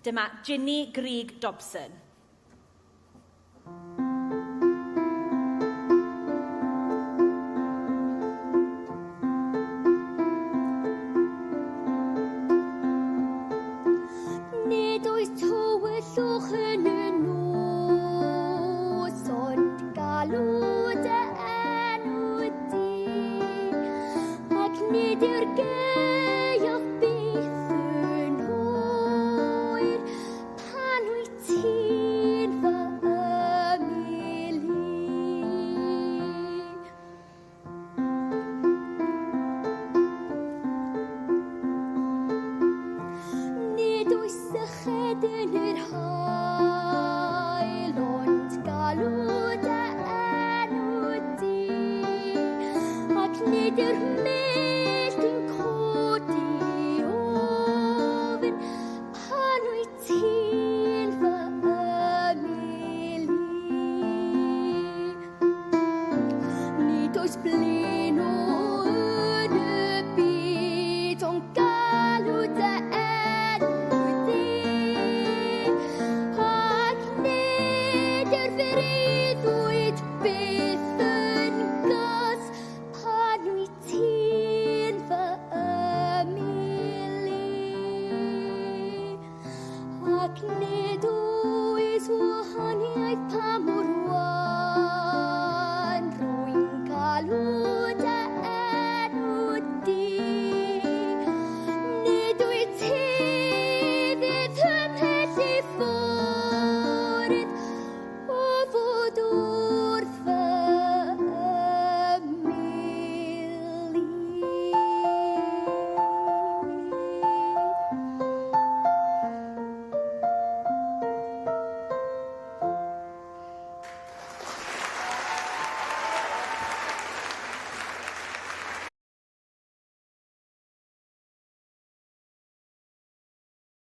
Dyma Ginny Grieg Dobson. Nid oes tywyllwch yn y nos, ond galw dy enw di, ac nid yw'r gaeaf byth yn hwyr, pan wyt ti'n fy ymylu. Nid oes syched yn yr haul, ond galw dy enw di, ac nid yw'r mellt yn codi ofn, pan wyt ti'n fy ymylu. Nid oes blino yn y byd, ond galw dy enw di, ac nid yw'r feirniwyd byth yn gas, pan wyt ti'n fy ymylu. Ac nid oes wahaniaeth pan